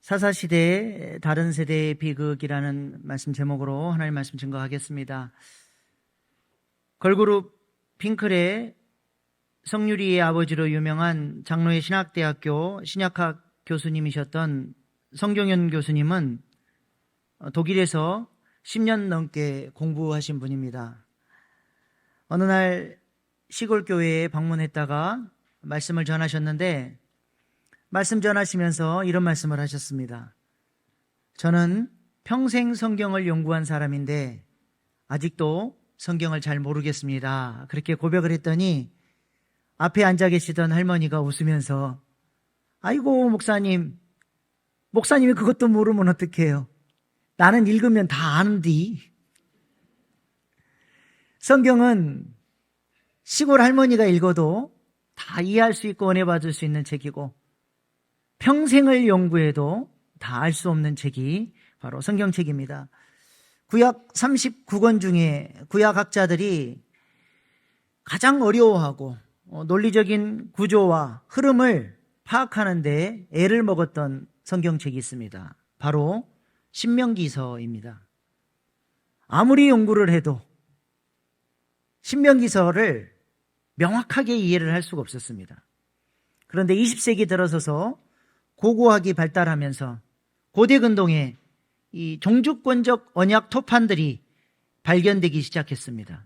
사사시대의 다른 세대의 비극이라는 말씀 제목으로 하나님 말씀 증거하겠습니다. 걸그룹 핑클의 성유리의 아버지로 유명한 장로의 신학대학교 신약학 교수님이셨던 성경현 교수님은 독일에서 10년 넘게 공부하신 분입니다. 어느 날 시골 교회에 방문했다가 말씀을 전하셨는데 말씀 전하시면서 이런 말씀을 하셨습니다. 저는 평생 성경을 연구한 사람인데 아직도 성경을 잘 모르겠습니다. 그렇게 고백을 했더니 앞에 앉아 계시던 할머니가 웃으면서 아이고 목사님이 그것도 모르면 어떡해요. 나는 읽으면 다 아는디. 성경은 시골 할머니가 읽어도 다 이해할 수 있고 은혜 받을 수 있는 책이고 평생을 연구해도 다 알 수 없는 책이 바로 성경책입니다. 구약 39권 중에 구약학자들이 가장 어려워하고 논리적인 구조와 흐름을 파악하는 데 애를 먹었던 성경책이 있습니다. 바로 신명기서입니다. 아무리 연구를 해도 신명기서를 명확하게 이해를 할 수가 없었습니다. 그런데 20세기 들어서서 고고학이 발달하면서 고대 근동에 이 종주권적 언약 토판들이 발견되기 시작했습니다.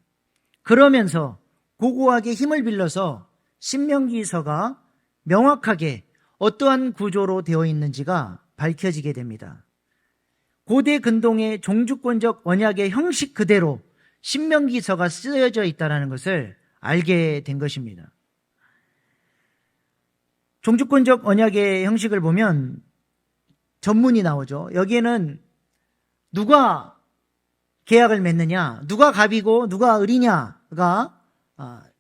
그러면서 고고학의 힘을 빌려서 신명기서가 명확하게 어떠한 구조로 되어 있는지가 밝혀지게 됩니다. 고대 근동의 종주권적 언약의 형식 그대로 신명기서가 쓰여져 있다는 것을 알게 된 것입니다. 종주권적 언약의 형식을 보면 전문이 나오죠. 여기에는 누가 계약을 맺느냐, 누가 갑이고 누가 을이냐가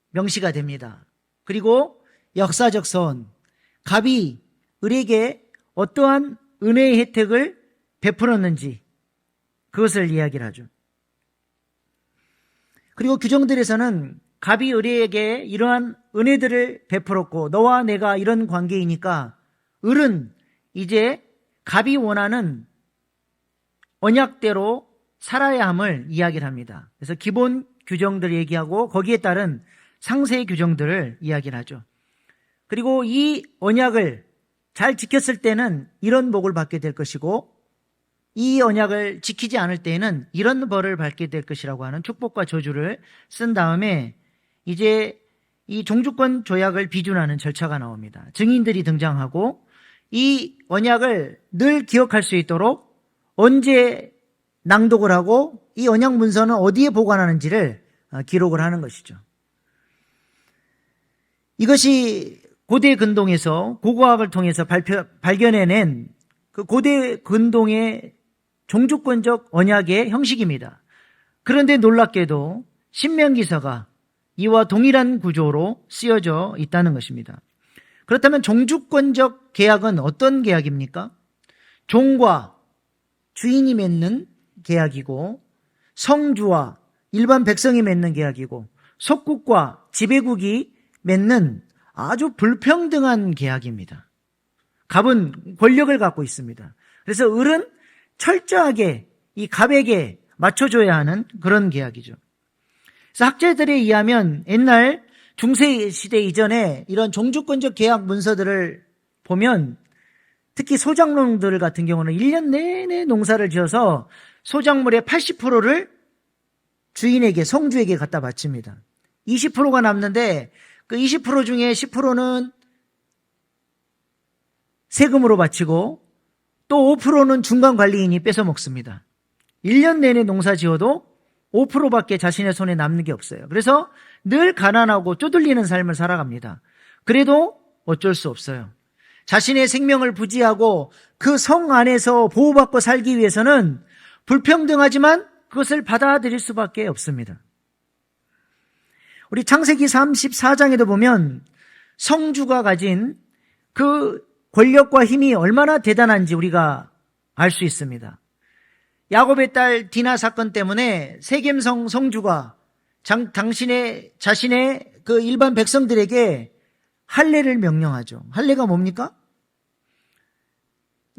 명시가 됩니다. 그리고 역사적 선, 갑이 을에게 어떠한 은혜의 혜택을 베풀었는지 그것을 이야기를 하죠. 그리고 규정들에서는 갑이 을에게 이러한 은혜들을 베풀었고 너와 내가 이런 관계이니까 을은 이제 갑이 원하는 언약대로 살아야 함을 이야기를 합니다. 그래서 기본 규정들을 얘기하고 거기에 따른 상세 규정들을 이야기를 하죠. 그리고 이 언약을 잘 지켰을 때는 이런 복을 받게 될 것이고 이 언약을 지키지 않을 때에는 이런 벌을 받게 될 것이라고 하는 축복과 저주를 쓴 다음에 이제 이 종주권 조약을 비준하는 절차가 나옵니다. 증인들이 등장하고 이 언약을 늘 기억할 수 있도록 언제 낭독을 하고 이 언약 문서는 어디에 보관하는지를 기록을 하는 것이죠. 이것이 고대 근동에서 고고학을 통해서 발견해낸 그 고대 근동의 종주권적 언약의 형식입니다. 그런데 놀랍게도 신명기서가 이와 동일한 구조로 쓰여져 있다는 것입니다. 그렇다면 종주권적 계약은 어떤 계약입니까? 종과 주인이 맺는 계약이고 성주와 일반 백성이 맺는 계약이고 속국과 지배국이 맺는 아주 불평등한 계약입니다. 갑은 권력을 갖고 있습니다. 그래서 을은 철저하게 이 갑에게 맞춰줘야 하는 그런 계약이죠. 그래서 학자들에 의하면 옛날 중세시대 이전에 이런 종주권적 계약 문서들을 보면 특히 소작농들 같은 경우는 1년 내내 농사를 지어서 소작물의 80%를 주인에게, 성주에게 갖다 바칩니다. 20%가 남는데 그 20% 중에 10%는 세금으로 바치고 또 5%는 중간 관리인이 뺏어 먹습니다. 1년 내내 농사 지어도 5%밖에 자신의 손에 남는 게 없어요. 그래서 늘 가난하고 쪼들리는 삶을 살아갑니다. 그래도 어쩔 수 없어요. 자신의 생명을 부지하고 그 성 안에서 보호받고 살기 위해서는 불평등하지만 그것을 받아들일 수밖에 없습니다. 우리 창세기 34장에도 보면 성주가 가진 그 권력과 힘이 얼마나 대단한지 우리가 알 수 있습니다. 야곱의 딸 디나 사건 때문에 세겜성 성주가 자신의 그 일반 백성들에게 할례를 명령하죠. 할례가 뭡니까?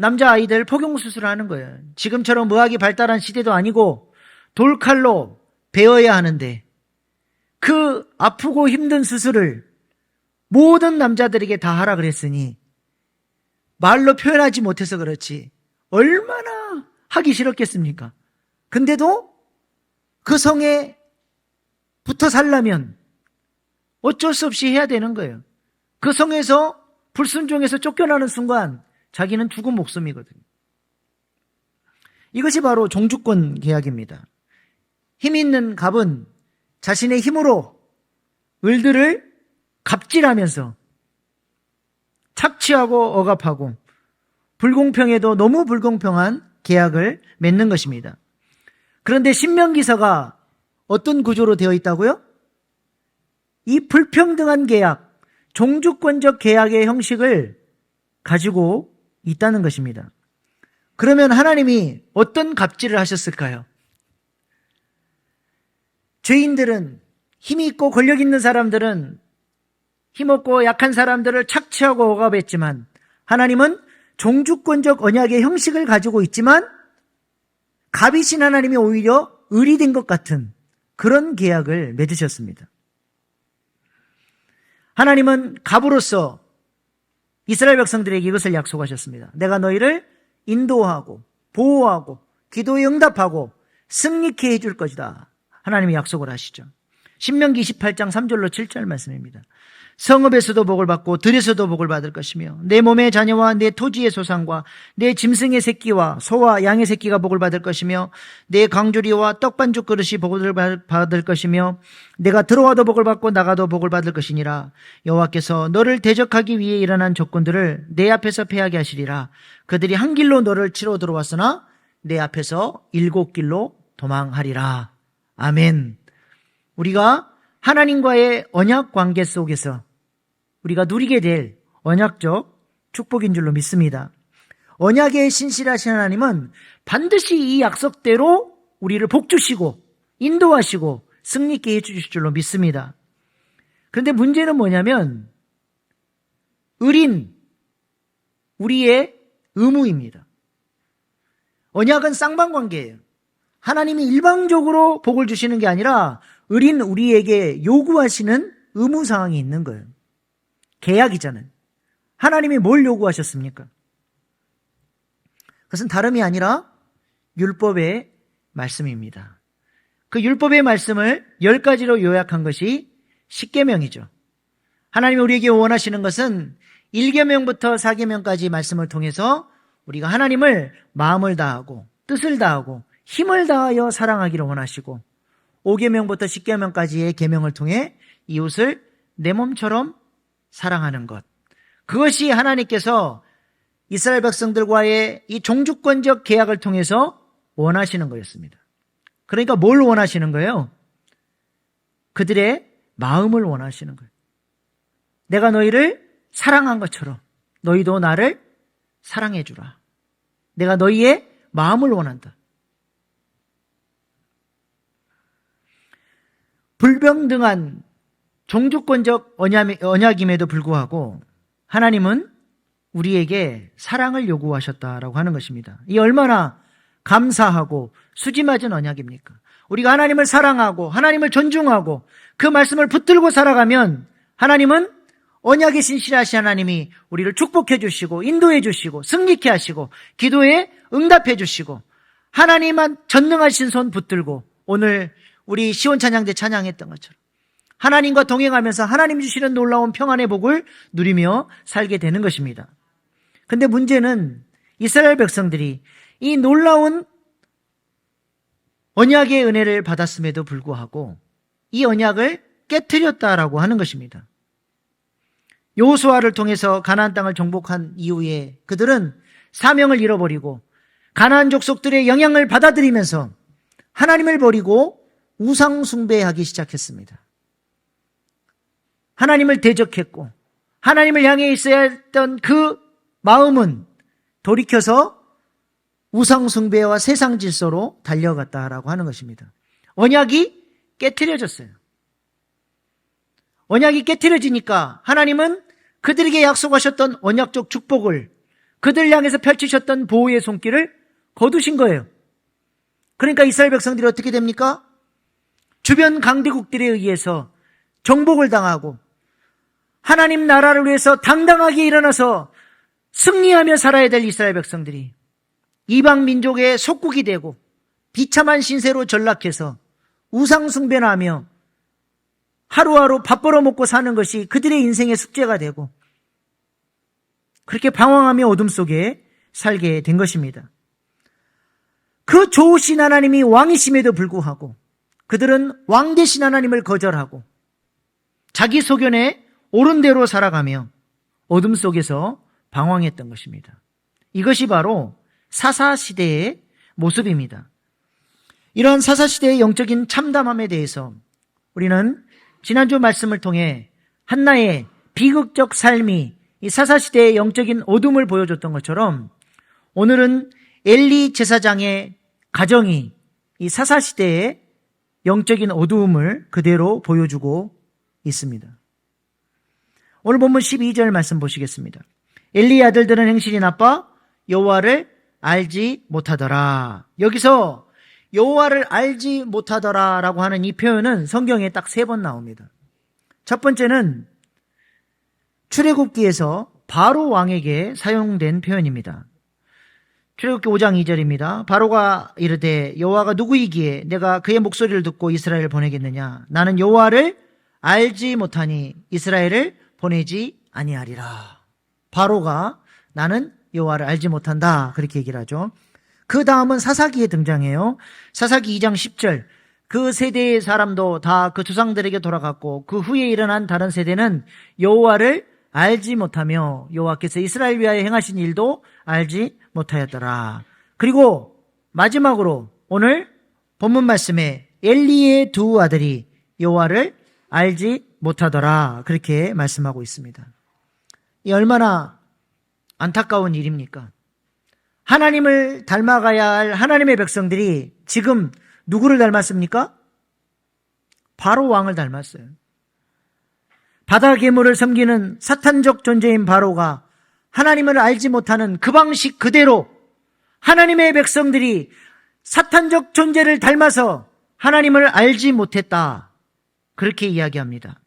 남자아이들 포경수술을 하는 거예요. 지금처럼 의학이 발달한 시대도 아니고 돌칼로 베어야 하는데 그 아프고 힘든 수술을 모든 남자들에게 다 하라 그랬으니 말로 표현하지 못해서 그렇지 얼마나 하기 싫었겠습니까? 근데도 그 성에 붙어 살려면 어쩔 수 없이 해야 되는 거예요. 그 성에서 불순종해서 쫓겨나는 순간 자기는 죽은 목숨이거든요. 이것이 바로 종주권 계약입니다. 힘 있는 갑은 자신의 힘으로 을들을 갑질하면서 착취하고 억압하고 불공평해도 너무 불공평한 계약을 맺는 것입니다. 그런데 신명기서가 어떤 구조로 되어 있다고요? 이 불평등한 계약, 종주권적 계약의 형식을 가지고 있다는 것입니다. 그러면 하나님이 어떤 갑질을 하셨을까요? 죄인들은, 힘이 있고 권력 있는 사람들은 힘없고 약한 사람들을 착취하고 억압했지만 하나님은 종주권적 언약의 형식을 가지고 있지만 갑이신 하나님이 오히려 을이 된 것 같은 그런 계약을 맺으셨습니다. 하나님은 갑으로서 이스라엘 백성들에게 이것을 약속하셨습니다. 내가 너희를 인도하고 보호하고 기도에 응답하고 승리케 해줄 것이다. 하나님이 약속을 하시죠. 신명기 28장 3절로 7절 말씀입니다. 성읍에서도 복을 받고 들에서도 복을 받을 것이며 내 몸의 자녀와 내 토지의 소산과 내 짐승의 새끼와 소와 양의 새끼가 복을 받을 것이며 내 강주리와 떡반죽 그릇이 복을 받을 것이며 내가 들어와도 복을 받고 나가도 복을 받을 것이니라. 여호와께서 너를 대적하기 위해 일어난 적군들을 내 앞에서 패하게 하시리라. 그들이 한 길로 너를 치러 들어왔으나 내 앞에서 7길로 도망하리라. 아멘. 우리가 하나님과의 언약 관계 속에서 우리가 누리게 될 언약적 축복인 줄로 믿습니다. 언약에 신실하신 하나님은 반드시 이 약속대로 우리를 복주시고 인도하시고 승리있게 해주실 줄로 믿습니다. 그런데 문제는 뭐냐면 을인 우리의 의무입니다. 언약은 쌍방관계예요. 하나님이 일방적으로 복을 주시는 게 아니라 을인 우리에게 요구하시는 의무사항이 있는 거예요. 계약이잖아요. 하나님이 뭘 요구하셨습니까? 그것은 다름이 아니라 율법의 말씀입니다. 그 율법의 말씀을 10가지로 요약한 것이 십계명이죠. 하나님이 우리에게 원하시는 것은 1계명부터 4계명까지 말씀을 통해서 우리가 하나님을 마음을 다하고 뜻을 다하고 힘을 다하여 사랑하기를 원하시고 5계명부터 10계명까지의 계명을 통해 이웃을 내 몸처럼 사랑하는 것. 그것이 하나님께서 이스라엘 백성들과의 이 종주권적 계약을 통해서 원하시는 거였습니다. 그러니까 뭘 원하시는 거예요? 그들의 마음을 원하시는 거예요. 내가 너희를 사랑한 것처럼 너희도 나를 사랑해 주라. 내가 너희의 마음을 원한다. 불평등한 종주권적 언약임에도 불구하고 하나님은 우리에게 사랑을 요구하셨다라고 하는 것입니다. 이 얼마나 감사하고 수지맞은 언약입니까? 우리가 하나님을 사랑하고 하나님을 존중하고 그 말씀을 붙들고 살아가면 하나님은 언약에 신실하신 하나님이 우리를 축복해 주시고 인도해 주시고 승리케 하시고 기도에 응답해 주시고 하나님만 전능하신 손 붙들고 오늘 우리 시온찬양대 찬양했던 것처럼 하나님과 동행하면서 하나님 주시는 놀라운 평안의 복을 누리며 살게 되는 것입니다. 근데 문제는 이스라엘 백성들이 이 놀라운 언약의 은혜를 받았음에도 불구하고 이 언약을 깨트렸다라고 하는 것입니다. 여호수아를 통해서 가나안 땅을 정복한 이후에 그들은 사명을 잃어버리고 가나안 족속들의 영향을 받아들이면서 하나님을 버리고 우상 숭배하기 시작했습니다. 하나님을 대적했고 하나님을 향해 있어야 했던 그 마음은 돌이켜서 우상 숭배와 세상 질서로 달려갔다라고 하는 것입니다. 언약이 깨트려졌어요. 언약이 깨트려지니까 하나님은 그들에게 약속하셨던 언약적 축복을 그들 향해서 펼치셨던 보호의 손길을 거두신 거예요. 그러니까 이스라엘 백성들이 어떻게 됩니까? 주변 강대국들에 의해서 정복을 당하고 하나님 나라를 위해서 당당하게 일어나서 승리하며 살아야 될 이스라엘 백성들이 이방 민족의 속국이 되고 비참한 신세로 전락해서 우상숭배나 하며 하루하루 밥 벌어먹고 사는 것이 그들의 인생의 숙제가 되고 그렇게 방황하며 어둠 속에 살게 된 것입니다. 그 좋으신 하나님이 왕이심에도 불구하고 그들은 왕 되신 하나님을 거절하고 자기 소견에 옳은 대로 살아가며 어둠 속에서 방황했던 것입니다. 이것이 바로 사사시대의 모습입니다. 이러한 사사시대의 영적인 참담함에 대해서 우리는 지난주 말씀을 통해 한나의 비극적 삶이 이 사사시대의 영적인 어둠을 보여줬던 것처럼 오늘은 엘리 제사장의 가정이 이 사사시대의 영적인 어두움을 그대로 보여주고 있습니다. 오늘 본문 12절 말씀 보시겠습니다. 엘리의 아들들은 행실이 나빠 여호와를 알지 못하더라. 여기서 여호와를 알지 못하더라라고 하는 이 표현은 성경에 딱 3번 나옵니다. 첫 번째는 출애굽기에서 바로 왕에게 사용된 표현입니다. 출애굽기 5장 2절입니다. 바로가 이르되 여호와가 누구이기에 내가 그의 목소리를 듣고 이스라엘을 보내겠느냐. 나는 여호와를 알지 못하니 이스라엘을 보내지 아니하리라. 바로가 나는 여호와를 알지 못한다 그렇게 얘기를 하죠. 그 다음은 사사기에 등장해요. 사사기 2장 10절 그 세대의 사람도 다 그 조상들에게 돌아갔고 그 후에 일어난 다른 세대는 여호와를 알지 못하며 여호와께서 이스라엘 위하여 행하신 일도 알지 못하였더라. 그리고 마지막으로 오늘 본문 말씀에 엘리의 두 아들이 여호와를 알지 못하더라 그렇게 말씀하고 있습니다. 이 얼마나 안타까운 일입니까? 하나님을 닮아가야 할 하나님의 백성들이 지금 누구를 닮았습니까? 바로 왕을 닮았어요. 바다 괴물을 섬기는 사탄적 존재인 바로가 하나님을 알지 못하는 그 방식 그대로 하나님의 백성들이 사탄적 존재를 닮아서 하나님을 알지 못했다. 그렇게 이야기합니다.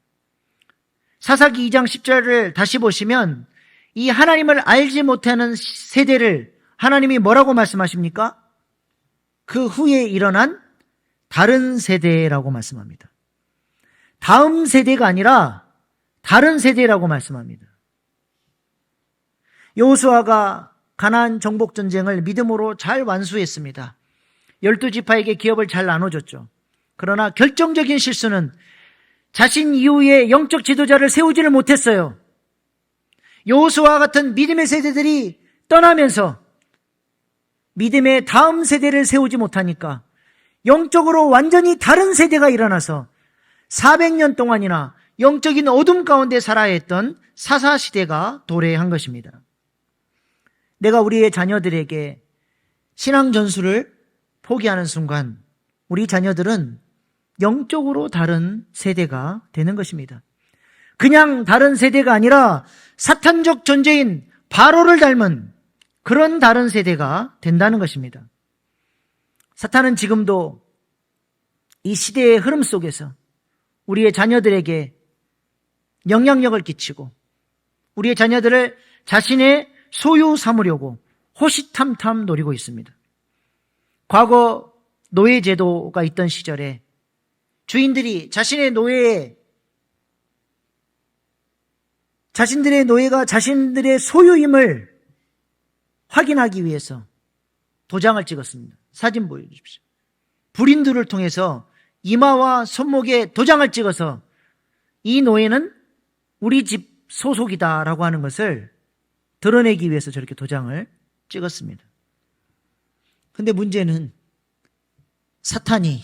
사사기 2장 10절을 다시 보시면 이 하나님을 알지 못하는 세대를 하나님이 뭐라고 말씀하십니까? 그 후에 일어난 다른 세대라고 말씀합니다. 다음 세대가 아니라 다른 세대라고 말씀합니다. 여호수아가 가나안 정복 전쟁을 믿음으로 잘 완수했습니다. 12지파에게 기업을 잘 나눠줬죠. 그러나 결정적인 실수는 자신 이후에 영적 지도자를 세우지를 못했어요. 여호수아와 같은 믿음의 세대들이 떠나면서 믿음의 다음 세대를 세우지 못하니까 영적으로 완전히 다른 세대가 일어나서 400년 동안이나 영적인 어둠 가운데 살아야 했던 사사시대가 도래한 것입니다. 내가 우리의 자녀들에게 신앙 전수를 포기하는 순간 우리 자녀들은 영적으로 다른 세대가 되는 것입니다. 그냥 다른 세대가 아니라 사탄적 존재인 바로를 닮은 그런 다른 세대가 된다는 것입니다. 사탄은 지금도 이 시대의 흐름 속에서 우리의 자녀들에게 영향력을 끼치고 우리의 자녀들을 자신의 소유 삼으려고 호시탐탐 노리고 있습니다. 과거 노예제도가 있던 시절에 주인들이 자신들의 노예가 자신들의 소유임을 확인하기 위해서 도장을 찍었습니다. 사진 보여주십시오. 불인들을 통해서 이마와 손목에 도장을 찍어서 이 노예는 우리 집 소속이다라고 하는 것을 드러내기 위해서 저렇게 도장을 찍었습니다. 그런데 문제는 사탄이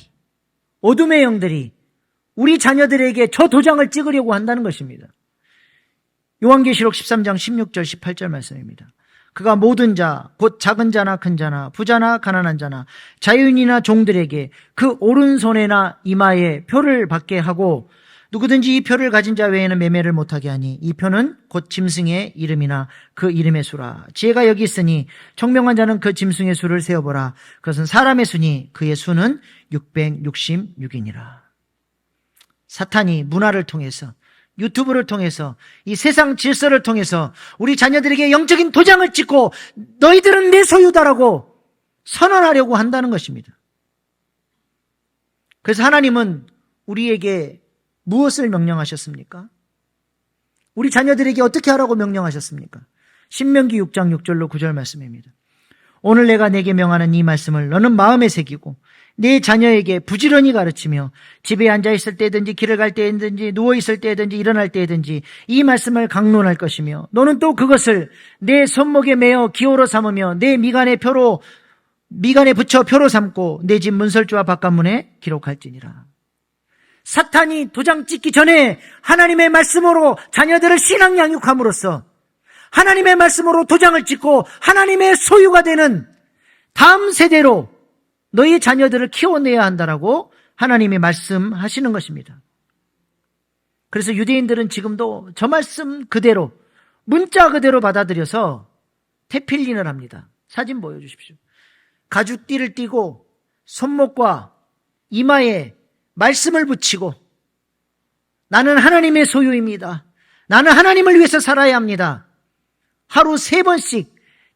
어둠의 영들이 우리 자녀들에게 저 도장을 찍으려고 한다는 것입니다. 요한계시록 13장 16절 18절 말씀입니다. 그가 모든 자, 곧 작은 자나 큰 자나 부자나 가난한 자나 자유인이나 종들에게 그 오른손에나 이마에 표를 받게 하고 누구든지 이 표를 가진 자 외에는 매매를 못하게 하니 이 표는 곧 짐승의 이름이나 그 이름의 수라. 지혜가 여기 있으니 청명한 자는 그 짐승의 수를 세어보라. 그것은 사람의 수니 그의 수는 666이니라. 사탄이 문화를 통해서, 유튜브를 통해서, 이 세상 질서를 통해서 우리 자녀들에게 영적인 도장을 찍고 너희들은 내 소유다라고 선언하려고 한다는 것입니다. 그래서 하나님은 우리에게 무엇을 명령하셨습니까? 우리 자녀들에게 어떻게 하라고 명령하셨습니까? 신명기 6장 6절로 9절 말씀입니다. 오늘 내가 내게 명하는 이 말씀을 너는 마음에 새기고 네 자녀에게 부지런히 가르치며 집에 앉아 있을 때든지 길을 갈 때든지 누워 있을 때든지 일어날 때든지 이 말씀을 강론할 것이며 너는 또 그것을 내 손목에 매어 기호로 삼으며 내 미간에 붙여 표로 삼고 내 집 문설주와 바깥문에 기록할지니라. 사탄이 도장 찍기 전에 하나님의 말씀으로 자녀들을 신앙 양육함으로써 하나님의 말씀으로 도장을 찍고 하나님의 소유가 되는 다음 세대로 너희 자녀들을 키워내야 한다라고 하나님이 말씀하시는 것입니다. 그래서 유대인들은 지금도 저 말씀 그대로 문자 그대로 받아들여서 태필린을 합니다. 사진 보여주십시오. 가죽띠를 띠고 손목과 이마에 말씀을 붙이고 나는 하나님의 소유입니다. 나는 하나님을 위해서 살아야 합니다. 하루 3번씩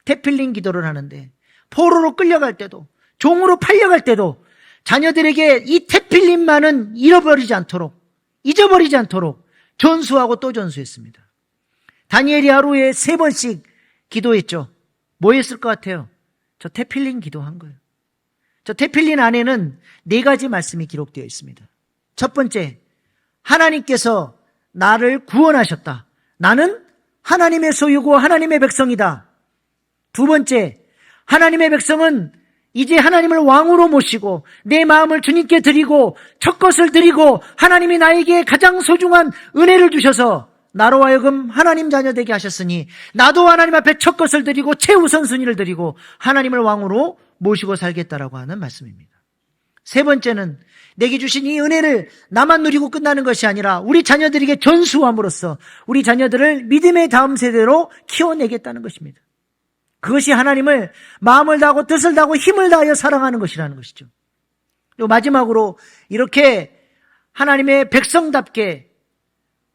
태필린 기도를 하는데 포로로 끌려갈 때도 종으로 팔려갈 때도 자녀들에게 이 태필린만은 잊어버리지 않도록 전수하고 또 전수했습니다. 다니엘이 하루에 3번씩 기도했죠. 뭐 했을 것 같아요? 저 태필린 기도한 거예요. 저 태필린 안에는 4가지 말씀이 기록되어 있습니다. 첫 번째, 하나님께서 나를 구원하셨다. 나는 하나님의 소유고 하나님의 백성이다. 두 번째, 하나님의 백성은 이제 하나님을 왕으로 모시고 내 마음을 주님께 드리고 첫 것을 드리고 하나님이 나에게 가장 소중한 은혜를 주셔서 나로 하여금 하나님 자녀 되게 하셨으니 나도 하나님 앞에 첫 것을 드리고 최우선순위를 드리고 하나님을 왕으로 모시고 살겠다라고 하는 말씀입니다. 세 번째는 내게 주신 이 은혜를 나만 누리고 끝나는 것이 아니라 우리 자녀들에게 전수함으로써 우리 자녀들을 믿음의 다음 세대로 키워내겠다는 것입니다. 그것이 하나님을 마음을 다하고 뜻을 다하고 힘을 다하여 사랑하는 것이라는 것이죠. 그리고 마지막으로 이렇게 하나님의 백성답게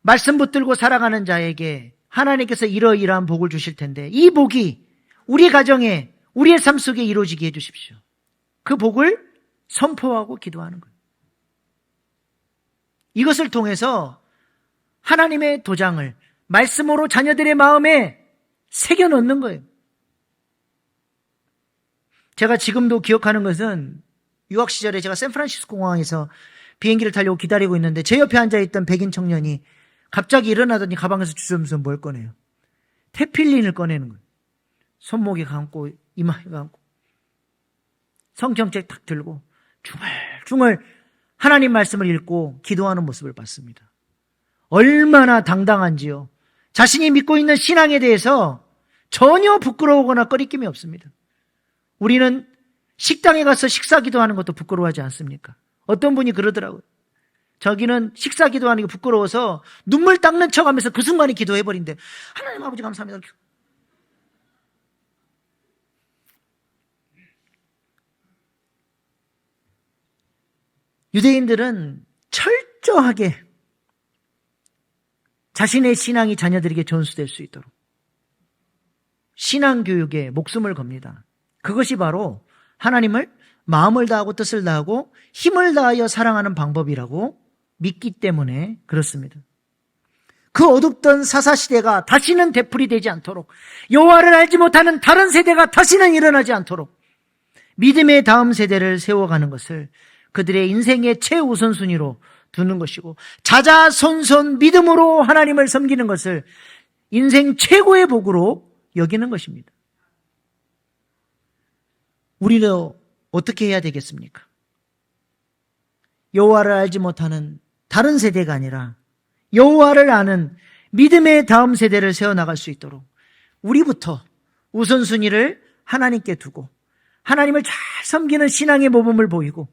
말씀 붙들고 살아가는 자에게 하나님께서 이러이러한 복을 주실 텐데 이 복이 우리 가정에 우리의 삶 속에 이루어지게 해주십시오. 그 복을 선포하고 기도하는 거예요. 이것을 통해서 하나님의 도장을 말씀으로 자녀들의 마음에 새겨 넣는 거예요. 제가 지금도 기억하는 것은 유학 시절에 제가 샌프란시스코 공항에서 비행기를 타려고 기다리고 있는데 제 옆에 앉아있던 백인 청년이 갑자기 일어나더니 가방에서 주섬주섬 뭘 꺼내요. 태필린을 꺼내는 거예요. 손목에 감고 이마에 감고 성경책 탁 들고 중얼중얼 하나님 말씀을 읽고 기도하는 모습을 봤습니다. 얼마나 당당한지요. 자신이 믿고 있는 신앙에 대해서 전혀 부끄러우거나 꺼리낌이 없습니다. 우리는 식당에 가서 식사 기도하는 것도 부끄러워하지 않습니까? 어떤 분이 그러더라고요. 저기는 식사 기도하는 게 부끄러워서 눈물 닦는 척하면서 그 순간에 기도해버린대. 하나님 아버지 감사합니다. 유대인들은 철저하게 자신의 신앙이 자녀들에게 전수될 수 있도록 신앙교육에 목숨을 겁니다. 그것이 바로 하나님을 마음을 다하고 뜻을 다하고 힘을 다하여 사랑하는 방법이라고 믿기 때문에 그렇습니다. 그 어둡던 사사시대가 다시는 되풀이되지 않도록 여호와를 알지 못하는 다른 세대가 다시는 일어나지 않도록 믿음의 다음 세대를 세워가는 것을 그들의 인생의 최우선순위로 두는 것이고 자자손손 믿음으로 하나님을 섬기는 것을 인생 최고의 복으로 여기는 것입니다. 우리는 어떻게 해야 되겠습니까? 여호와를 알지 못하는 다른 세대가 아니라 여호와를 아는 믿음의 다음 세대를 세워나갈 수 있도록 우리부터 우선순위를 하나님께 두고 하나님을 잘 섬기는 신앙의 모범을 보이고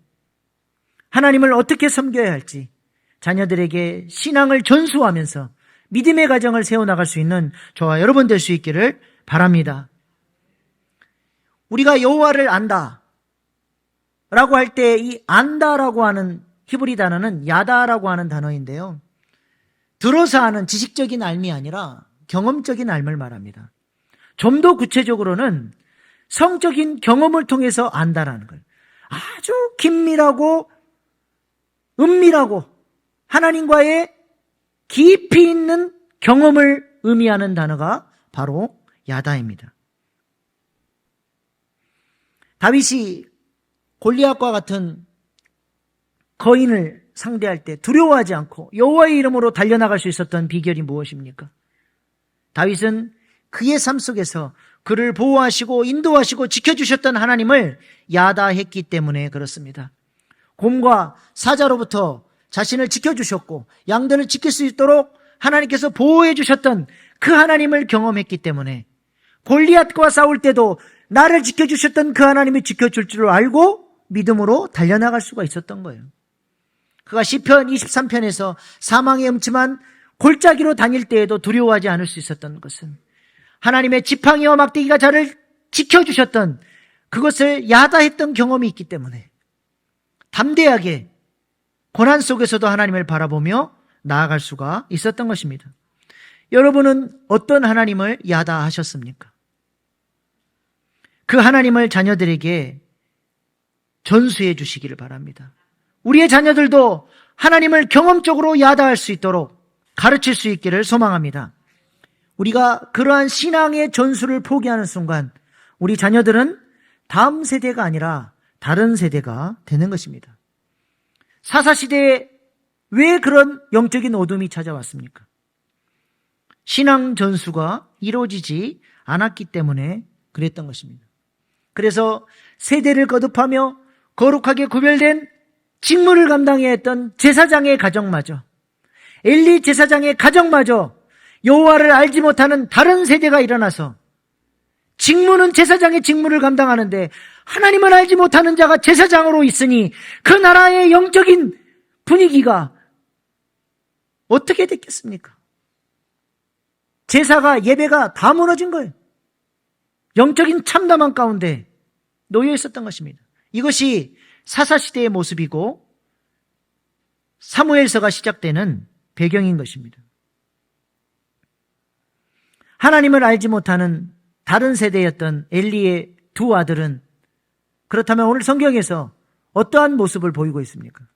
하나님을 어떻게 섬겨야 할지 자녀들에게 신앙을 전수하면서 믿음의 가정을 세워나갈 수 있는 저와 여러분 될 수 있기를 바랍니다. 우리가 여호와를 안다 라고 할 때 이 안다라고 하는 히브리 단어는 야다라고 하는 단어인데요. 들어서 아는 지식적인 알미 아니라 경험적인 알을 말합니다. 좀 더 구체적으로는 성적인 경험을 통해서 안다라는 거예요. 아주 긴밀하고 은밀하고 하나님과의 깊이 있는 경험을 의미하는 단어가 바로 야다입니다. 다윗이 골리앗과 같은 거인을 상대할 때 두려워하지 않고 여호와의 이름으로 달려나갈 수 있었던 비결이 무엇입니까? 다윗은 그의 삶 속에서 그를 보호하시고 인도하시고 지켜주셨던 하나님을 야다했기 때문에 그렇습니다. 곰과 사자로부터 자신을 지켜주셨고 양들을 지킬 수 있도록 하나님께서 보호해 주셨던 그 하나님을 경험했기 때문에 골리앗과 싸울 때도 나를 지켜주셨던 그 하나님이 지켜줄 줄 알고 믿음으로 달려나갈 수가 있었던 거예요. 그가 시편 23편에서 사망의 음침한 골짜기로 다닐 때에도 두려워하지 않을 수 있었던 것은 하나님의 지팡이와 막대기가 저를 지켜주셨던 그것을 야다했던 경험이 있기 때문에 담대하게 고난 속에서도 하나님을 바라보며 나아갈 수가 있었던 것입니다. 여러분은 어떤 하나님을 야다하셨습니까? 그 하나님을 자녀들에게 전수해 주시기를 바랍니다. 우리의 자녀들도 하나님을 경험적으로 야다할 수 있도록 가르칠 수 있기를 소망합니다. 우리가 그러한 신앙의 전수를 포기하는 순간 우리 자녀들은 다음 세대가 아니라 다른 세대가 되는 것입니다. 사사시대에 왜 그런 영적인 어둠이 찾아왔습니까? 신앙 전수가 이루어지지 않았기 때문에 그랬던 것입니다. 그래서 세대를 거듭하며 거룩하게 구별된 직무를 감당해야 했던 제사장의 가정마저, 엘리 제사장의 가정마저 여호와를 알지 못하는 다른 세대가 일어나서 직무는 제사장의 직무를 감당하는데 하나님을 알지 못하는 자가 제사장으로 있으니 그 나라의 영적인 분위기가 어떻게 됐겠습니까? 제사가, 예배가 다 무너진 거예요. 영적인 참담한 가운데 놓여 있었던 것입니다. 이것이 사사시대의 모습이고 사무엘서가 시작되는 배경인 것입니다. 하나님을 알지 못하는 다른 세대였던 엘리의 두 아들은 그렇다면 오늘 성경에서 어떠한 모습을 보이고 있습니까?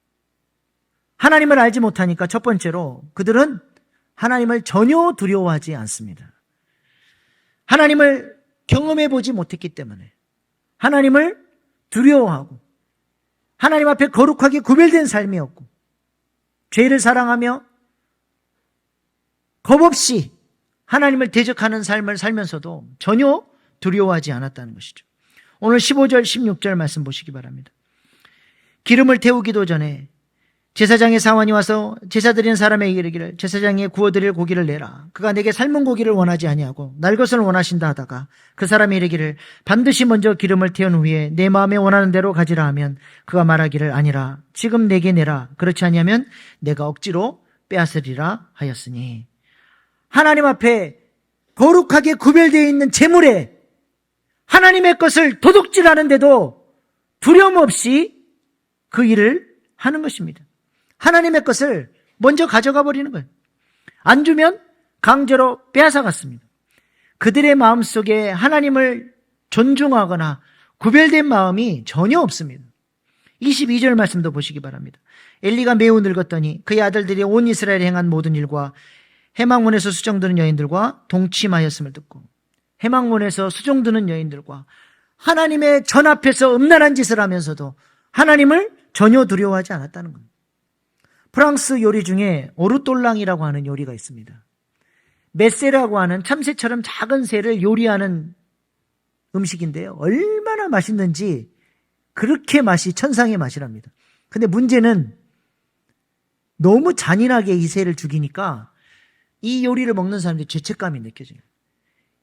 하나님을 알지 못하니까 첫 번째로 그들은 하나님을 전혀 두려워하지 않습니다. 하나님을 경험해 보지 못했기 때문에 하나님을 두려워하고 하나님 앞에 거룩하게 구별된 삶이었고 죄를 사랑하며 겁없이 하나님을 대적하는 삶을 살면서도 전혀 두려워하지 않았다는 것이죠. 오늘 15절, 16절 말씀 보시기 바랍니다. 기름을 태우기도 전에 제사장의 사원이 와서 제사 드리는 사람에게 이르기를 제사장이 구워드릴 고기를 내라. 그가 내게 삶은 고기를 원하지 아니하고 날 것을 원하신다 하다가 그 사람이 이르기를 반드시 먼저 기름을 태운 후에 내 마음에 원하는 대로 가지라 하면 그가 말하기를 아니라 지금 내게 내라. 그렇지 아니하면 내가 억지로 빼앗으리라 하였으니 하나님 앞에 거룩하게 구별되어 있는 제물에 하나님의 것을 도둑질하는데도 두려움 없이 그 일을 하는 것입니다. 하나님의 것을 먼저 가져가 버리는 거예요. 안 주면 강제로 빼앗아 갔습니다. 그들의 마음속에 하나님을 존중하거나 구별된 마음이 전혀 없습니다. 22절 말씀도 보시기 바랍니다. 엘리가 매우 늙었더니 그의 아들들이 온 이스라엘에 행한 모든 일과 해망문에서 수종드는 여인들과 동침하였음을 듣고 해망문에서 수종드는 여인들과 하나님의 전 앞에서 음란한 짓을 하면서도 하나님을 전혀 두려워하지 않았다는 겁니다. 프랑스 요리 중에 오르똘랑이라고 하는 요리가 있습니다. 메세라고 하는 참새처럼 작은 새를 요리하는 음식인데요. 얼마나 맛있는지 그렇게 맛이 천상의 맛이랍니다. 근데 문제는 너무 잔인하게 이 새를 죽이니까 이 요리를 먹는 사람들이 죄책감이 느껴져요.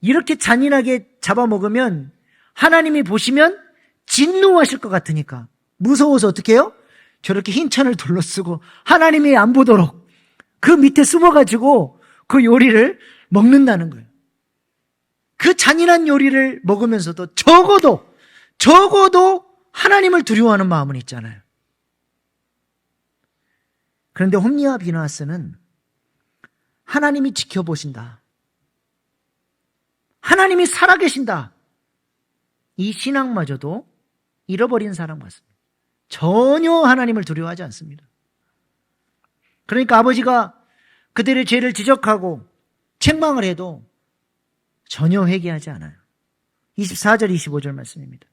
이렇게 잔인하게 잡아먹으면 하나님이 보시면 진노하실 것 같으니까 무서워서 어떻게 해요? 저렇게 흰 천을 둘러쓰고 하나님이 안 보도록 그 밑에 숨어가지고 그 요리를 먹는다는 거예요. 그 잔인한 요리를 먹으면서도 적어도 하나님을 두려워하는 마음은 있잖아요. 그런데 홈리와 비느하스는 하나님이 지켜보신다, 하나님이 살아계신다, 이 신앙마저도 잃어버린 사람 같습니다. 전혀 하나님을 두려워하지 않습니다. 그러니까 아버지가 그들의 죄를 지적하고 책망을 해도 전혀 회개하지 않아요. 24절 25절 말씀입니다.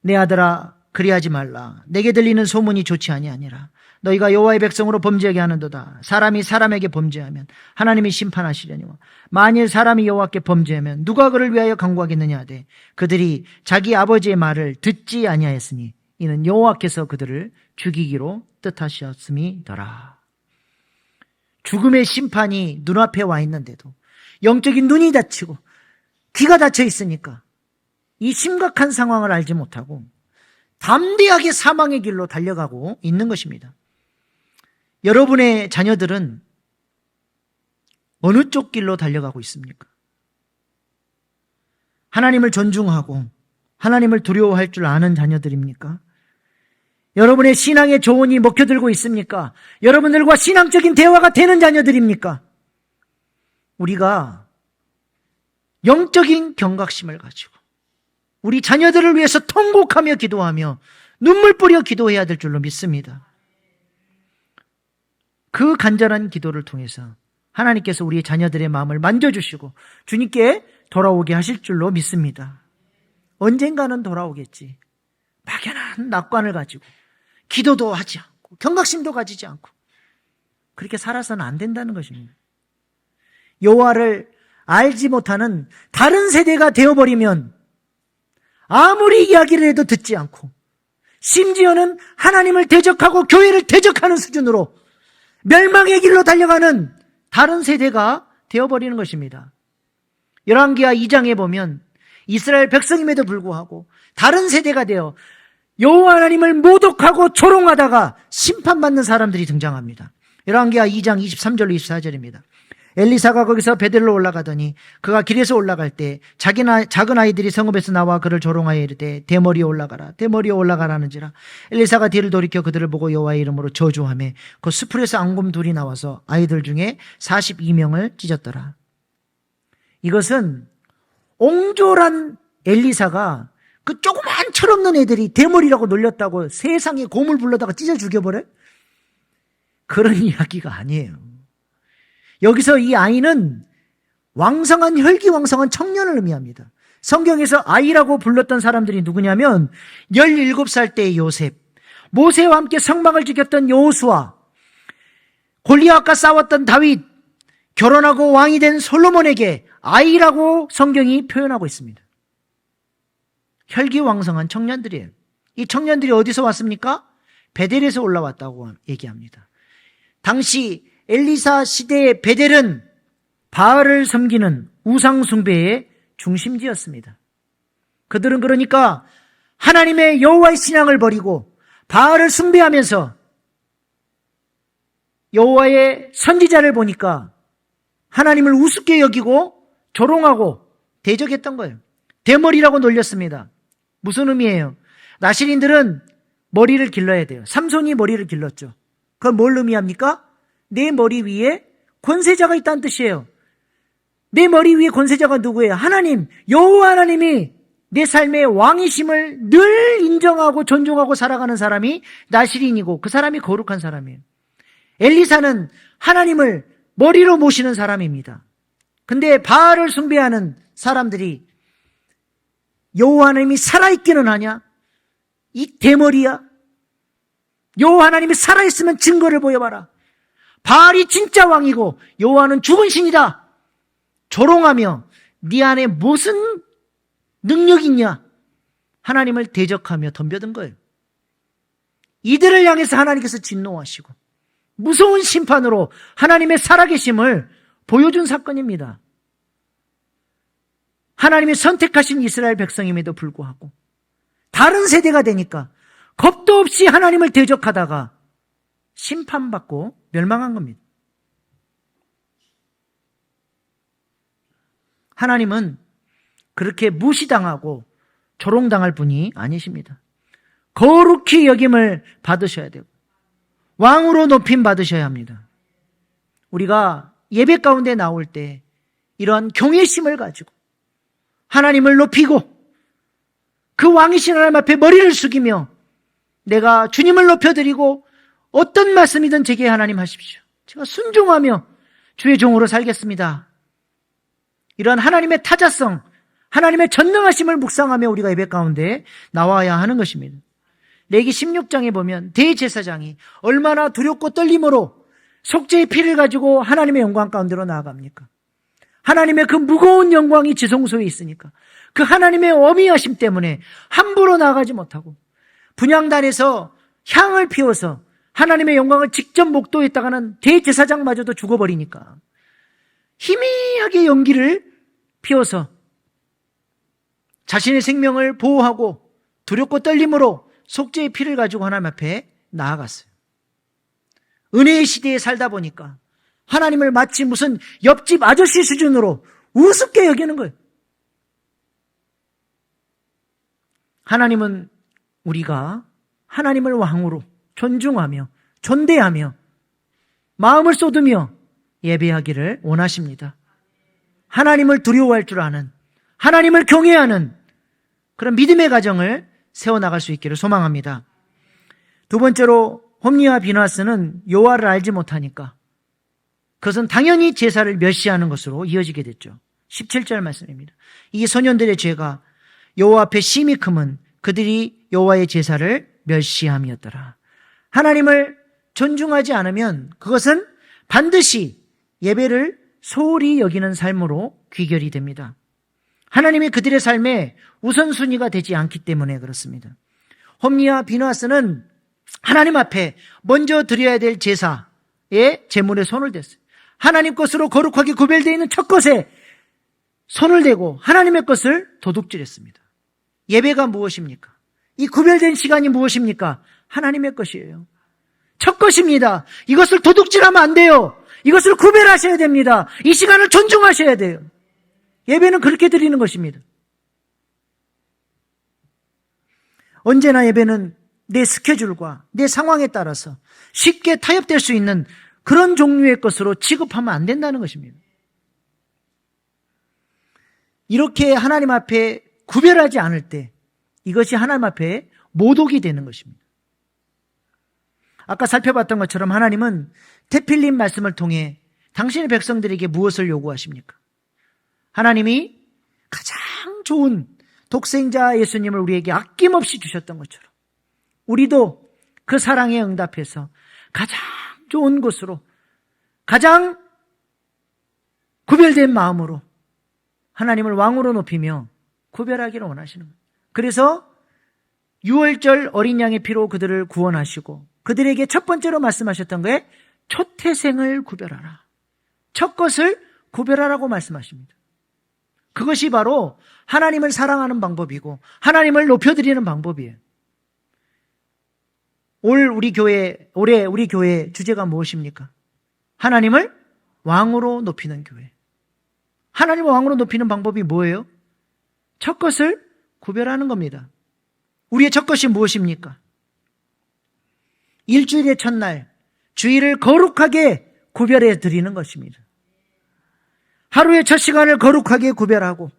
내 아들아 그리하지 말라. 내게 들리는 소문이 좋지 아니하니라. 너희가 여호와의 백성으로 범죄하게 하는도다. 사람이 사람에게 범죄하면 하나님이 심판하시려니와 만일 사람이 여호와께 범죄하면 누가 그를 위하여 간구하겠느냐 하되 그들이 자기 아버지의 말을 듣지 아니하였으니 이는 여호와께서 그들을 죽이기로 뜻하셨음이더라. 죽음의 심판이 눈앞에 와 있는데도 영적인 눈이 닫히고 귀가 닫혀 있으니까 이 심각한 상황을 알지 못하고 담대하게 사망의 길로 달려가고 있는 것입니다. 여러분의 자녀들은 어느 쪽 길로 달려가고 있습니까? 하나님을 존중하고 하나님을 두려워할 줄 아는 자녀들입니까? 여러분의 신앙의 조언이 먹혀들고 있습니까? 여러분들과 신앙적인 대화가 되는 자녀들입니까? 우리가 영적인 경각심을 가지고 우리 자녀들을 위해서 통곡하며 기도하며 눈물 뿌려 기도해야 될 줄로 믿습니다. 그 간절한 기도를 통해서 하나님께서 우리 자녀들의 마음을 만져주시고 주님께 돌아오게 하실 줄로 믿습니다. 언젠가는 돌아오겠지. 막연한 낙관을 가지고 기도도 하지 않고 경각심도 가지지 않고 그렇게 살아서는 안 된다는 것입니다. 여호와를 알지 못하는 다른 세대가 되어버리면 아무리 이야기를 해도 듣지 않고 심지어는 하나님을 대적하고 교회를 대적하는 수준으로 멸망의 길로 달려가는 다른 세대가 되어버리는 것입니다. 열왕기하 2장에 보면 이스라엘 백성임에도 불구하고 다른 세대가 되어 여호와 하나님을 모독하고 조롱하다가 심판받는 사람들이 등장합니다. 열왕기하 2장 23절로 24절입니다. 엘리사가 거기서 베델로 올라가더니 그가 길에서 올라갈 때 작은 아이들이 성읍에서 나와 그를 조롱하여 이르되 대머리에 올라가라 대머리에 올라가라는지라. 엘리사가 뒤를 돌이켜 그들을 보고 여호와의 이름으로 저주하며 그 수풀에서 앙금 둘이 나와서 아이들 중에 42명을 찢었더라. 이것은 옹졸한 엘리사가 그 조그만 철없는 애들이 대머리라고 놀렸다고 세상에 곰을 불러다가 찢어 죽여버려? 그런 이야기가 아니에요. 여기서 이 아이는 왕성한 혈기왕성한 청년을 의미합니다. 성경에서 아이라고 불렀던 사람들이 누구냐면 17살 때의 요셉, 모세와 함께 성막을 지켰던 여호수아, 골리앗과 싸웠던 다윗, 결혼하고 왕이 된 솔로몬에게 아이라고 성경이 표현하고 있습니다. 혈기왕성한 청년들이에요. 이 청년들이 어디서 왔습니까? 베델에서 올라왔다고 얘기합니다. 당시 엘리사 시대의 베델은 바알을 섬기는 우상 숭배의 중심지였습니다. 그들은 그러니까 하나님의 여호와의 신앙을 버리고 바알을 숭배하면서 여호와의 선지자를 보니까 하나님을 우습게 여기고 조롱하고 대적했던 거예요. 대머리라고 놀렸습니다. 무슨 의미예요? 나실인들은 머리를 길러야 돼요. 삼손이 머리를 길렀죠. 그건 뭘 의미합니까? 내 머리 위에 권세자가 있다는 뜻이에요. 내 머리 위에 권세자가 누구예요? 하나님, 여호와 하나님이 내 삶의 왕이심을 늘 인정하고 존중하고 살아가는 사람이 나실인이고 그 사람이 거룩한 사람이에요. 엘리사는 하나님을 머리로 모시는 사람입니다. 근데 바알을 숭배하는 사람들이 여호와 하나님이 살아있기는 하냐? 이 대머리야? 여호와 하나님이 살아있으면 증거를 보여봐라. 바알이 진짜 왕이고 여호와는 죽은 신이다. 조롱하며 네 안에 무슨 능력이 있냐? 하나님을 대적하며 덤벼든 거예요. 이들을 향해서 하나님께서 진노하시고 무서운 심판으로 하나님의 살아계심을 보여준 사건입니다. 하나님이 선택하신 이스라엘 백성임에도 불구하고 다른 세대가 되니까 겁도 없이 하나님을 대적하다가 심판받고 멸망한 겁니다. 하나님은 그렇게 무시당하고 조롱당할 분이 아니십니다. 거룩히 여김을 받으셔야 되고 왕으로 높임 받으셔야 합니다. 우리가 예배 가운데 나올 때 이러한 경외심을 가지고 하나님을 높이고 그 왕이신 하나님 앞에 머리를 숙이며 내가 주님을 높여드리고 어떤 말씀이든 제게 하나님 하십시오. 제가 순종하며 주의 종으로 살겠습니다. 이런 하나님의 타자성, 하나님의 전능하심을 묵상하며 우리가 예배 가운데 나와야 하는 것입니다. 레기 16장에 보면 대제사장이 얼마나 두렵고 떨림으로 속죄의 피를 가지고 하나님의 영광 가운데로 나아갑니까? 하나님의 그 무거운 영광이 지성소에 있으니까 그 하나님의 어미하심 때문에 함부로 나아가지 못하고 분향단에서 향을 피워서 하나님의 영광을 직접 목도했다가는 대제사장마저도 죽어버리니까 희미하게 연기를 피워서 자신의 생명을 보호하고 두렵고 떨림으로 속죄의 피를 가지고 하나님 앞에 나아갔어요. 은혜의 시대에 살다 보니까 하나님을 마치 무슨 옆집 아저씨 수준으로 우습게 여기는 거예요. 하나님은 우리가 하나님을 왕으로 존중하며 존대하며 마음을 쏟으며 예배하기를 원하십니다. 하나님을 두려워할 줄 아는, 하나님을 경외하는 그런 믿음의 가정을 세워나갈 수 있기를 소망합니다. 두 번째로 홈리와 비나스는 여호와를 알지 못하니까 그것은 당연히 제사를 멸시하는 것으로 이어지게 됐죠. 17절 말씀입니다. 이 소년들의 죄가 여호와 앞에 심히 크면 그들이 여호와의 제사를 멸시함이었더라. 하나님을 존중하지 않으면 그것은 반드시 예배를 소홀히 여기는 삶으로 귀결이 됩니다. 하나님이 그들의 삶에 우선순위가 되지 않기 때문에 그렇습니다. 홈리와 비나스는 하나님 앞에 먼저 드려야 될 제사의 제물에 손을 댔어요. 하나님 것으로 거룩하게 구별되어 있는 첫 것에 손을 대고 하나님의 것을 도둑질했습니다. 예배가 무엇입니까? 이 구별된 시간이 무엇입니까? 하나님의 것이에요. 첫 것입니다. 이것을 도둑질하면 안 돼요. 이것을 구별하셔야 됩니다. 이 시간을 존중하셔야 돼요. 예배는 그렇게 드리는 것입니다. 언제나 예배는 내 스케줄과 내 상황에 따라서 쉽게 타협될 수 있는 그런 종류의 것으로 취급하면 안 된다는 것입니다. 이렇게 하나님 앞에 구별하지 않을 때 이것이 하나님 앞에 모독이 되는 것입니다. 아까 살펴봤던 것처럼 하나님은 테필림 말씀을 통해 당신의 백성들에게 무엇을 요구하십니까? 하나님이 가장 좋은 독생자 예수님을 우리에게 아낌없이 주셨던 것처럼 우리도 그 사랑에 응답해서 가장 좋은 곳으로 가장 구별된 마음으로 하나님을 왕으로 높이며 구별하기를 원하시는 거예요. 그래서 유월절 어린 양의 피로 그들을 구원하시고 그들에게 첫 번째로 말씀하셨던 거에 초태생을 구별하라. 첫 것을 구별하라고 말씀하십니다. 그것이 바로 하나님을 사랑하는 방법이고 하나님을 높여드리는 방법이에요. 올해 우리 교회 주제가 무엇입니까? 하나님을 왕으로 높이는 교회. 하나님을 왕으로 높이는 방법이 뭐예요? 첫 것을 구별하는 겁니다. 우리의 첫 것이 무엇입니까? 일주일의 첫날 주일을 거룩하게 구별해 드리는 것입니다. 하루의 첫 시간을 거룩하게 구별하고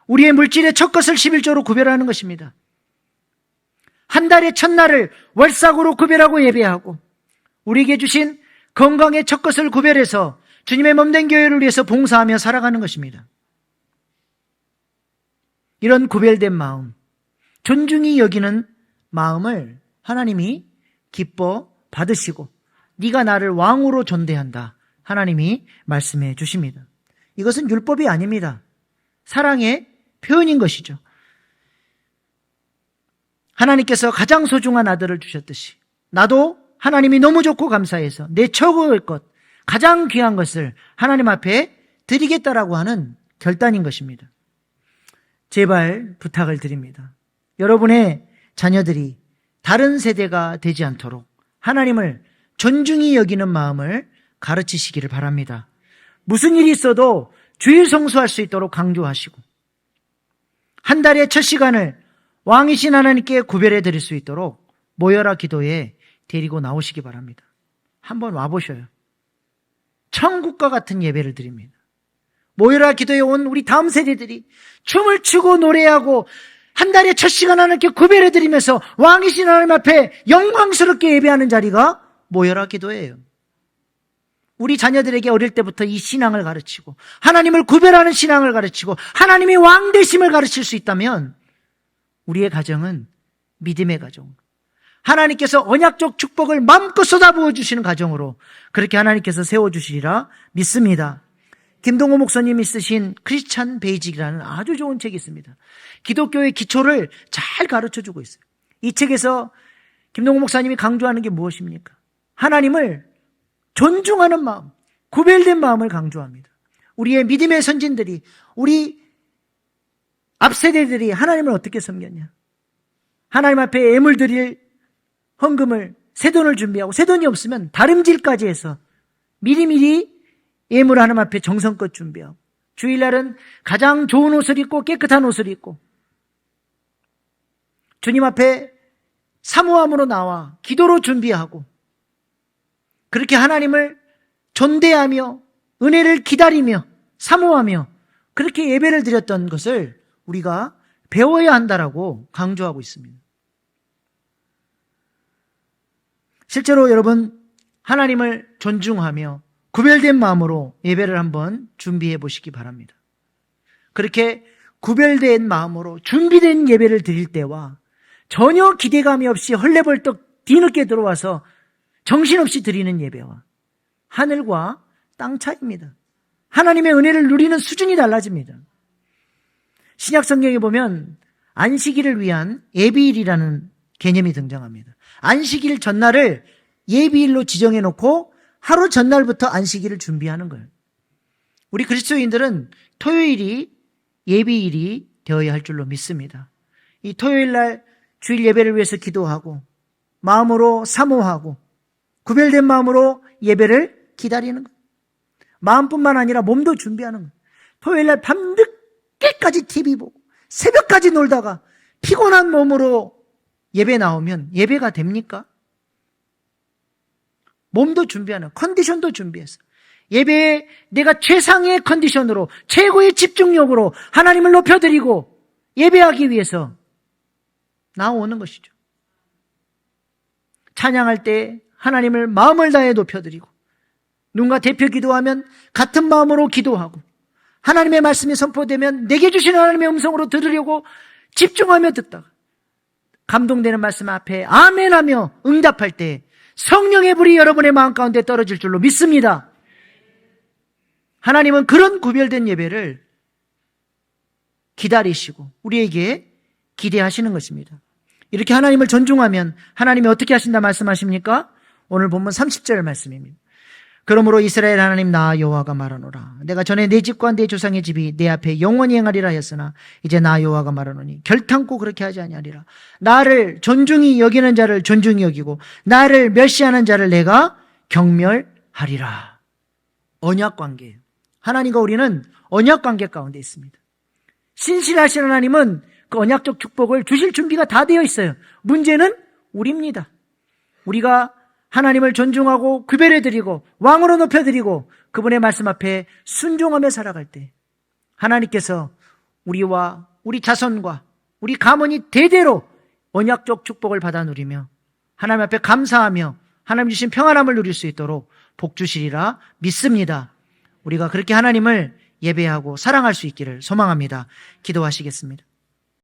우리의 물질의 첫 것을 11조로 구별하는 것입니다. 한 달의 첫날을 월삭으로 구별하고 예배하고 우리에게 주신 건강의 첫 것을 구별해서 주님의 몸된 교회를 위해서 봉사하며 살아가는 것입니다. 이런 구별된 마음, 존중히 여기는 마음을 하나님이 기뻐 받으시고 네가 나를 왕으로 존대한다. 하나님이 말씀해 주십니다. 이것은 율법이 아닙니다. 사랑의 표현인 것이죠. 하나님께서 가장 소중한 아들을 주셨듯이 나도 하나님이 너무 좋고 감사해서 내 최고의 것, 가장 귀한 것을 하나님 앞에 드리겠다라고 하는 결단인 것입니다. 제발 부탁을 드립니다. 여러분의 자녀들이 다른 세대가 되지 않도록 하나님을 존중히 여기는 마음을 가르치시기를 바랍니다. 무슨 일이 있어도 주일 성수할 수 있도록 강조하시고 한 달의 첫 시간을 왕이신 하나님께 구별해 드릴 수 있도록 모여라 기도에 데리고 나오시기 바랍니다. 한번 와보셔요. 천국과 같은 예배를 드립니다. 모여라 기도에 온 우리 다음 세대들이 춤을 추고 노래하고 한 달의 첫 시간 하나님께 구별해 드리면서 왕이신 하나님 앞에 영광스럽게 예배하는 자리가 모여라 기도예요. 우리 자녀들에게 어릴 때부터 이 신앙을 가르치고 하나님을 구별하는 신앙을 가르치고 하나님이 왕 되심을 가르칠 수 있다면 우리의 가정은 믿음의 가정, 하나님께서 언약적 축복을 마음껏 쏟아부어 주시는 가정으로 그렇게 하나님께서 세워주시리라 믿습니다. 김동호 목사님이 쓰신 크리스찬 베이직이라는 아주 좋은 책이 있습니다. 기독교의 기초를 잘 가르쳐주고 있어요. 이 책에서 김동호 목사님이 강조하는 게 무엇입니까? 하나님을 존중하는 마음, 구별된 마음을 강조합니다. 우리의 믿음의 선진들이, 우리 앞세대들이 하나님을 어떻게 섬겼냐? 하나님 앞에 예물 드릴 헌금을, 새돈을 준비하고 새돈이 없으면 다름질까지 해서 미리미리 예물 하나님 앞에 정성껏 준비하고 주일날은 가장 좋은 옷을 입고 깨끗한 옷을 입고 주님 앞에 사모함으로 나와 기도로 준비하고 그렇게 하나님을 존대하며 은혜를 기다리며 사모하며 그렇게 예배를 드렸던 것을 우리가 배워야 한다라고 강조하고 있습니다. 실제로 여러분 하나님을 존중하며 구별된 마음으로 예배를 한번 준비해 보시기 바랍니다. 그렇게 구별된 마음으로 준비된 예배를 드릴 때와 전혀 기대감이 없이 헐레벌떡 뒤늦게 들어와서 정신없이 드리는 예배와 하늘과 땅 차이입니다. 하나님의 은혜를 누리는 수준이 달라집니다. 신약 성경에 보면 안식일을 위한 예비일이라는 개념이 등장합니다. 안식일 전날을 예비일로 지정해 놓고 하루 전날부터 안식일을 준비하는 거예요. 우리 그리스도인들은 토요일이 예비일이 되어야 할 줄로 믿습니다. 이 토요일 날 주일 예배를 위해서 기도하고 마음으로 사모하고 구별된 마음으로 예배를 기다리는 거예요. 마음뿐만 아니라 몸도 준비하는 거예요. 토요일 날 밤늦게까지 TV 보고 새벽까지 놀다가 피곤한 몸으로 예배 나오면 예배가 됩니까? 몸도 준비하는, 컨디션도 준비해서 예배에 내가 최상의 컨디션으로 최고의 집중력으로 하나님을 높여드리고 예배하기 위해서 나오는 것이죠. 찬양할 때 하나님을 마음을 다해 높여드리고 누군가 대표 기도하면 같은 마음으로 기도하고 하나님의 말씀이 선포되면 내게 주신 하나님의 음성으로 들으려고 집중하며 듣다가 감동되는 말씀 앞에 아멘하며 응답할 때 성령의 불이 여러분의 마음 가운데 떨어질 줄로 믿습니다. 하나님은 그런 구별된 예배를 기다리시고 우리에게 기대하시는 것입니다. 이렇게 하나님을 존중하면 하나님이 어떻게 하신다 말씀하십니까? 오늘 본문 30절 말씀입니다. 그러므로 이스라엘 하나님 나 여호와가 말하노라. 내가 전에 내 집과 내 조상의 집이 내 앞에 영원히 행하리라 했으나 이제 나 여호와가 말하노니 결탄코 그렇게 하지 아니하리라. 나를 존중히 여기는 자를 존중히 여기고 나를 멸시하는 자를 내가 경멸하리라. 언약관계예요. 하나님과 우리는 언약관계 가운데 있습니다. 신실하신 하나님은 그 언약적 축복을 주실 준비가 다 되어 있어요. 문제는 우리입니다. 우리가 하나님을 존중하고 구별해드리고 왕으로 높여드리고 그분의 말씀 앞에 순종하며 살아갈 때 하나님께서 우리와 우리 자손과 우리 가문이 대대로 언약적 축복을 받아 누리며 하나님 앞에 감사하며 하나님 주신 평안함을 누릴 수 있도록 복 주시리라 믿습니다. 우리가 그렇게 하나님을 예배하고 사랑할 수 있기를 소망합니다. 기도하시겠습니다.